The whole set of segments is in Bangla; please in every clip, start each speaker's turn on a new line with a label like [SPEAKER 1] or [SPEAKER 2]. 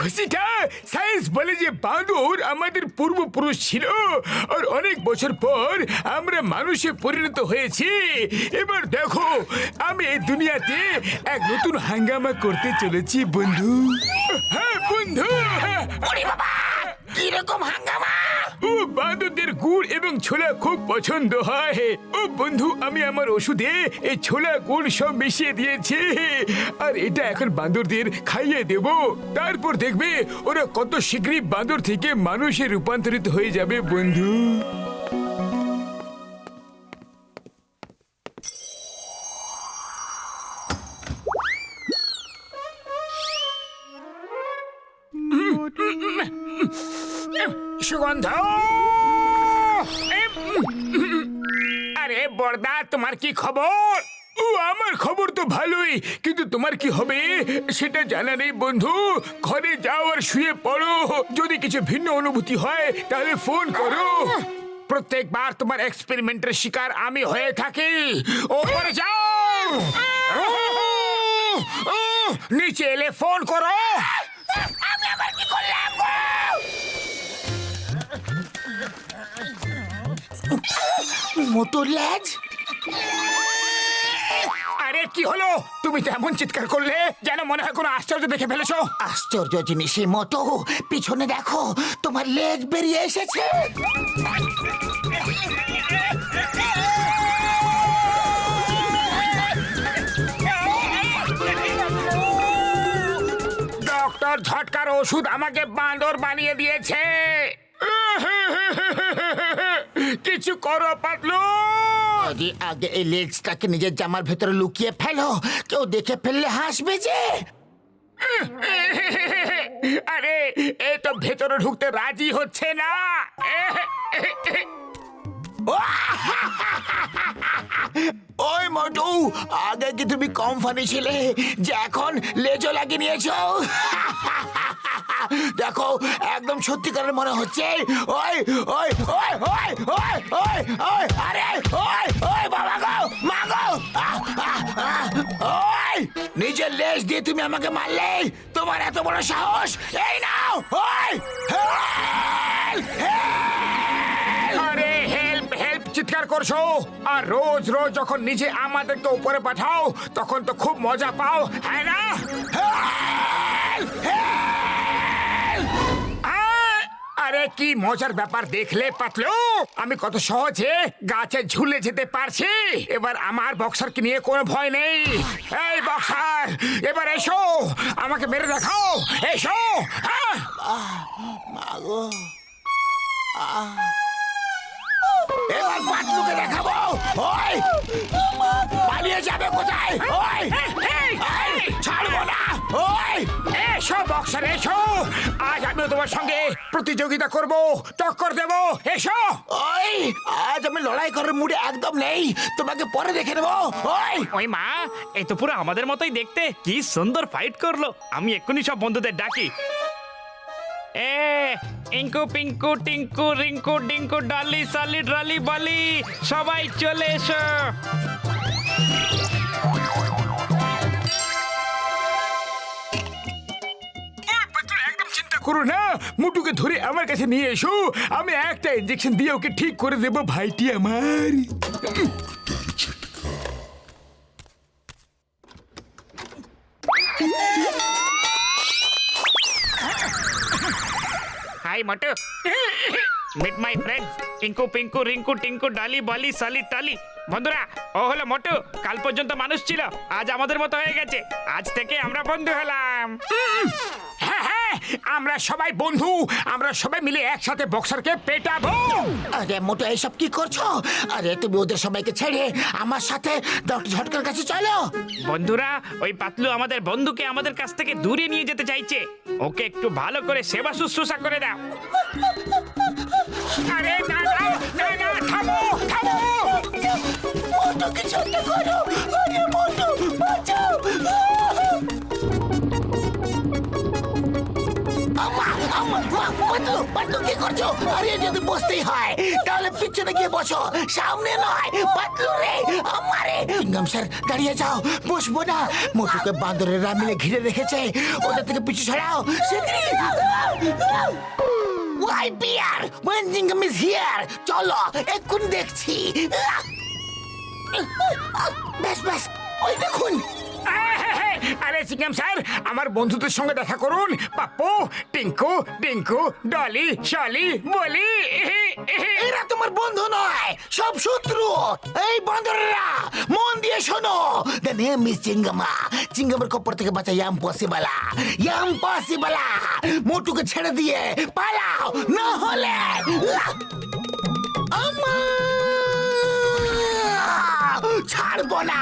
[SPEAKER 1] খুশিটা সায়েন্স বলে যে বাঁদর আমাদের পূর্বপুরুষ ছিল আর অনেক বছর পর আমরা মানুষে পরিণত হয়েছি। এবার দেখো আমি এই দুনিয়াতে এক নতুন হাঙ্গামা করতে চলেছি বন্ধু। হ্যাঁ বন্ধু,
[SPEAKER 2] কিরকম হাঙ্গামা?
[SPEAKER 1] ও বাঁদরদের গুড় এবং ছোলা খুব পছন্দ হয়। ও বন্ধু, আমি আমার ওষুধে এই ছোলা গুড় সব মিশিয়ে দিয়েছি আর এটা এখন বাঁদরদের খাইয়ে দেব। তারপর দেখবে ওরা কত শীঘ্রই বাঁদর থেকে মানুষে রূপান্তরিত হয়ে যাবে বন্ধু। সুগন্ধ, আরে বড়দা, তোমার কি খবর? ও আমার খবর তো ভালোই, কিন্তু তোমার কি হবে সেটা জানা নেই বন্ধু। ঘরে যাও আর শুয়ে পড়ো। যদি কিছু ভিন্ন অনুভূতি হয় তাহলে ফোন করো। প্রত্যেকবার তোমার এক্সপেরিমেন্টের শিকার আমি হয়ে থাকি। ওপরে যাও, নিচে এলে ফোন করো।
[SPEAKER 2] আমি আবার কি করলাম গো? মোটর লেজ?
[SPEAKER 1] আরে কি হলো? তুমি তো এমন চিৎকার করলে যেন মনে হয় কোনো আশ্চর্য দেখে ফেলেছো।
[SPEAKER 2] আশ্চর্য জিনিসের মতো পিছনে দেখো, তোমার লেজ বেরিয়ে এসেছে।
[SPEAKER 1] ডক্টর ঝটকার ওষুধ আমাকে বাঁদর বানিয়ে দিয়েছে। কিছু করো পাতলু।
[SPEAKER 2] আরে আগে এই লেজটাকে নিজের জামার ভেতরে লুকিয়ে ফেলো, কেউ দেখে ফেললে হাসবে যে।
[SPEAKER 1] আরে এ তো ভেতরে ঢুকতে রাজি হচ্ছে না।
[SPEAKER 2] ওই মোটু, আগে কি তুমি কম ফানি ছিলে যে এখন লেজও লাগিয়ে নিয়েছো? দেখো একদম সত্যিকারের মনে হচ্ছে। ওই ওই ওই ওই ওই ওই ওই আরে ওই ওই বাবা গো, মা গো, ওই নিজের লেজ দিয়ে তুমি আমাকে মারলে? তোমার এত বড় সাহস! এই নাও, ওই
[SPEAKER 1] আরে হেল্প হেল্প চিৎকার করছো আর রোজ রোজ যখন নিজে আমাদেরকে উপরে পাঠাও তখন তো খুব মজা পাও, হ্যাঁ না? আরে কি মজার ব্যাপার দেখলে পাতলু? আমি কত সহজে গাছে ঝুলে যেতে পারছি। এবার আমার বক্সারকে নিয়ে কোনো ভয় নেই। এই বক্সার, এবার এসো, আমাকে মেরে দেখাও, এসো।
[SPEAKER 2] এবার পাতলুকে দেখাবো। ওই পালিয়ে যাবে কোথায়? ওই ছাড়বো না। ওই
[SPEAKER 1] এসো বক্সার, এসো, আজ আমিও তোমার সঙ্গে প্রতিযোগিতা করব, টক্কর দেব, এসো।
[SPEAKER 2] ওই আজ আমি লড়াই করার মুডে একদম নেই, তোমাকে পরে দেখে নেবো। ওই
[SPEAKER 3] ওই মা, এই তো পুরো আমাদের মতোই দেখতে, কি সুন্দর ফাইট করলো। আমি এক্ষুনি সব বন্ধুদের ডাকি। এ ইঙ্কু পিঙ্কু টিঙ্কু রিঙ্কু ডিঙ্কু ডালি সালি ড্রালি বালি, সবাই চলে এসো।
[SPEAKER 1] একদম চিন্তা করো না, মুটুকে ধরে আমার কাছে নিয়ে এসো, আমি একটা ইঞ্জেকশন দিয়ে ওকে ঠিক করে দেব ভাইটি আমার।
[SPEAKER 3] Hi Motu, meet my friends Inku Pinku Rinku Tinku Dali Bali সালি টালি। বন্ধুরা, ও হলো মোটু, কাল পর্যন্ত মানুষ ছিল, আজ আমাদের মতো হয়ে গেছে। আজ থেকে আমরা বন্ধু হলাম।
[SPEAKER 1] হ্যাঁ হ্যাঁ, আমরা সবাই বন্ধু, আমরা সবাই মিলে একসাথে বক্সারকে পেটাবো।
[SPEAKER 2] আরে মোটো, এইসব কি করছো? আরে তুমি ওদের সবাইকে ছেড়ে আমার সাথে ডক্টর ঝটকার কাছে চলো।
[SPEAKER 3] বন্ধুরা, ওই পাতলু আমাদের বন্ধুকে আমাদের কাছ থেকে দূরে নিয়ে যেতে চাইছে। ওকে একটু ভালো করে সেবা শুশ্রূষা করে দাও।
[SPEAKER 1] আরে না না না না, থামো থামো।
[SPEAKER 2] মোটো, কিছু একটা করো। আরে মোটো, বাঁচাও। আমা আমা পাতলু পাতলু কি করছো? আরে যদি বসতেই হয় তাহলে পিছনে গিয়ে বসো, সামনে নয়। পাতলু রে আমারে। সিঙ্গাম স্যার দাঁড়িয়ে যাও, বসবো না। মোটুকে বান্দরেরা মিলে ঘিরে রেখেছে, ওদের থেকে পিছু ছাড়াও। Why bear? When Jingam is here? চলো এক্ষুনি দেখছি। ব্যাস ব্যাস, ওই দেখুন।
[SPEAKER 1] আরে সিঙ্গাম স্যার, আমার বন্ধুদের সঙ্গে দেখা করুন। পাপ্পু, টিঙ্কু, ডিঙ্কু, ডলি, শলি, বলি।
[SPEAKER 2] এরা তোমার বন্ধু নয়, সব শত্রু। এই বান্দরেরা মন দিয়ে শোনো। The name is Chingama. চিঙ্গামের কপর থেকে বাঁচা ইম্পসিবল। ইম্পসিবল। মোটুকে ছেড়ে দিয়ে পালাও, না হলে ছাড়বো না।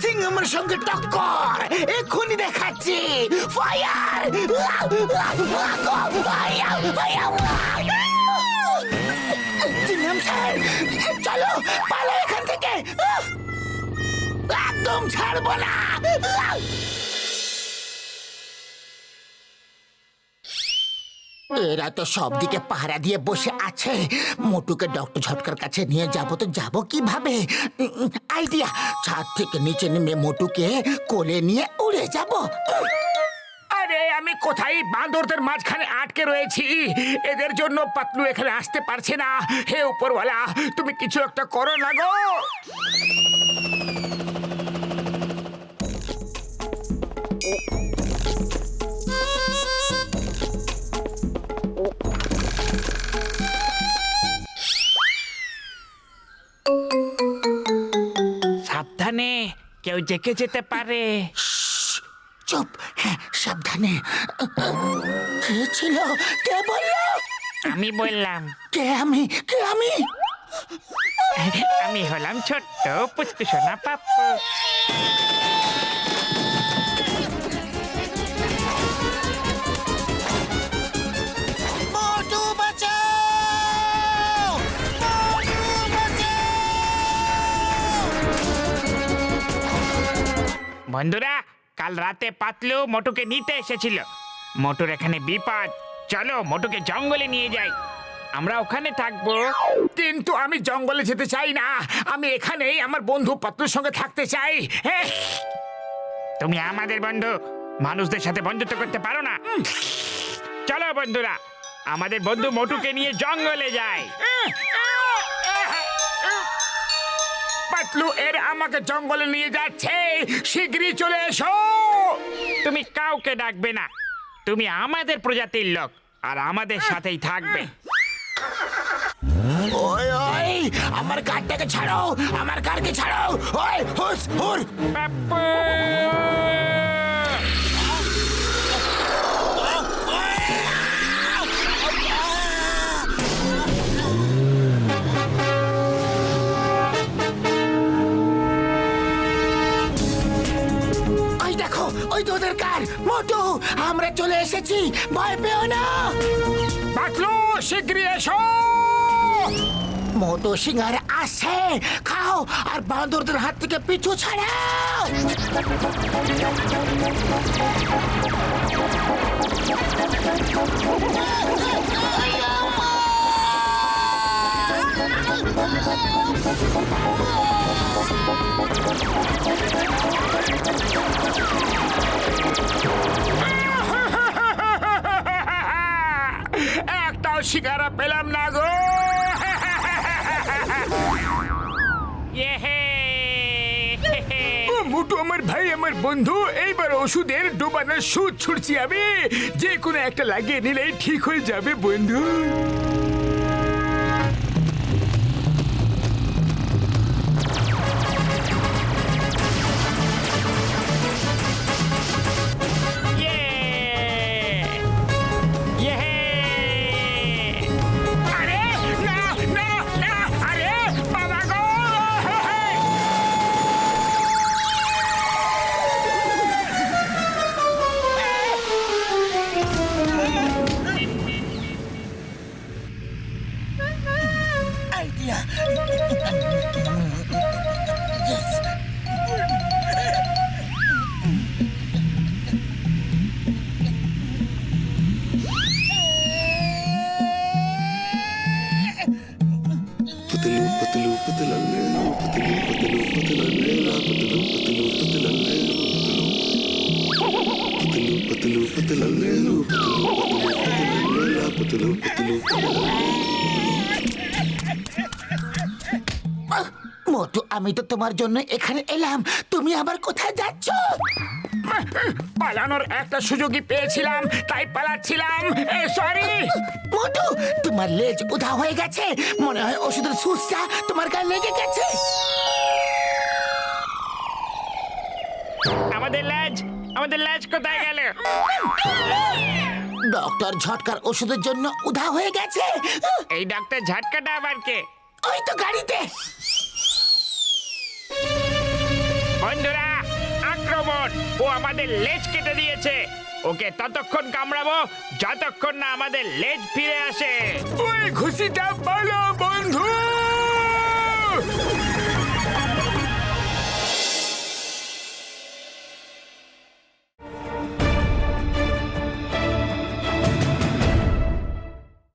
[SPEAKER 2] চিঙ্গামের সঙ্গে টক্কর এক্ষুনি দেখাচ্ছি। ফায়ার! চিঙ্গাম স্যার চলো, পালো এখান থেকে। একদম ছাড়বো না। এরা তো সব দিকে পাহারা দিয়ে বসে আছে। মোটুকে ডক্টর ঝটকার কাছে নিয়ে যাব তো যাব কিভাবে? আইডিয়া, ছাদ থেকে নিচে নেমে মোটুকে কোলে নিয়ে উড়ে যাব।
[SPEAKER 1] আরে আমি কোথায় বাঁদরদের মাঝখানে আটকে রয়েছি। এদের জন্য পাতলু এখানে আসতে পারছে না। হে উপরওয়ালা, তুমি কিছু একটা করো না গো।
[SPEAKER 3] সাবধানে, কেউ জেগে যেতে পারে।
[SPEAKER 2] চুপ, হ্যাঁ সাবধানে। কে ছিল? কে বললো?
[SPEAKER 3] আমি বললাম।
[SPEAKER 2] কে আমি? কে আমি?
[SPEAKER 3] আমি হলাম ছোট্ট পুচকু সোনা পাপ্পু।
[SPEAKER 2] মোটু বাঁচাও! মোটু বাঁচাও!
[SPEAKER 3] বন্ধুরা, কাল রাতে পাতলু মোটুকে নিতে এসেছিল। মোটুর এখানে বিপদ, চলো মোটুকে জঙ্গলে নিয়ে যাই। আমরা ওখানে থাকবো।
[SPEAKER 1] কিন্তু আমি জঙ্গলে যেতে চাই না। আমি এখানেই আমার বন্ধু পাতলুর সঙ্গে থাকতে চাই। হ্যাঁ,
[SPEAKER 3] তুমি আমাদের বন্ধু, মানুষদের সাথে বন্ধুত্ব করতে পারো না। চলো বন্ধুরা, আমাদের বন্ধু মোটুকে নিয়ে জঙ্গলে যাই।
[SPEAKER 1] পাতলু এর আমাকে জঙ্গলে নিয়ে যাচ্ছে। শীঘ্রই চলে এসো।
[SPEAKER 3] তুমি কাউকে ডাকবে না, তুমি আমাদের প্রজাতির লোক আর আমাদের সাথেই থাকবে।
[SPEAKER 2] ওই ওই, আমার কারটাকে ছাড়ো, আমার কারকে ছাড়ো। ওই হুস হুর।
[SPEAKER 3] পাপ্পু!
[SPEAKER 2] ওই দেখো, ওই তো ওদের কার। মোটু, আমরা চলে এসেছি, ভয় পেও না।
[SPEAKER 1] পাতলু শীঘ্রই এসো।
[SPEAKER 2] মোটু সিংহার আসে, খাও আর বাঁদরদের হাত থেকে পিছু ছাড়াও।
[SPEAKER 1] একটাও শিকারা পেলাম না গো।
[SPEAKER 3] ইয়েহে!
[SPEAKER 1] ও মোটু আমার ভাই, আমার বন্ধু। এইবার ওষুধের ডোবানোর সুদ ছুটছি আমি। যে কোনো একটা লাগিয়ে নিলেই ঠিক হয়ে যাবে বন্ধু।
[SPEAKER 3] ইয়ে! ইয়েহে!
[SPEAKER 1] আরে না না না, আরে বাবা গো।
[SPEAKER 2] মোটু, আমি তো তোমার জন্য এখানে এলাম, তুমি আবার কোথায় যাচ্ছ?
[SPEAKER 1] পালানোর একটা সুযোগই পেয়েছিলাম, তাই পালাচ্ছিলাম। সরি।
[SPEAKER 2] মোটু, তোমার লেজ উধা হয়ে গেছে, মনে হয় ওষুধের সুসটা তোমার গায়ে লেগে গেছে।
[SPEAKER 3] আমাদের ল্যাজ কোথায় গেল?
[SPEAKER 2] ডক্টর ঝটকার ওষুধের জন্য উধা হয়ে গেছে।
[SPEAKER 3] এই ডাক্তার ঝাটকাটা আবার কে?
[SPEAKER 2] ওই তো গাড়িতে।
[SPEAKER 3] বন্ধুরা, আক্রমণ! ও আমাদের লেজ কেটে দিয়েছে। ওকে ততক্ষণ কামড়াবো যতক্ষণ না আমাদের লেজ ফিরে আসে।
[SPEAKER 1] ওই ঘুষিটা বলো বন্ধু।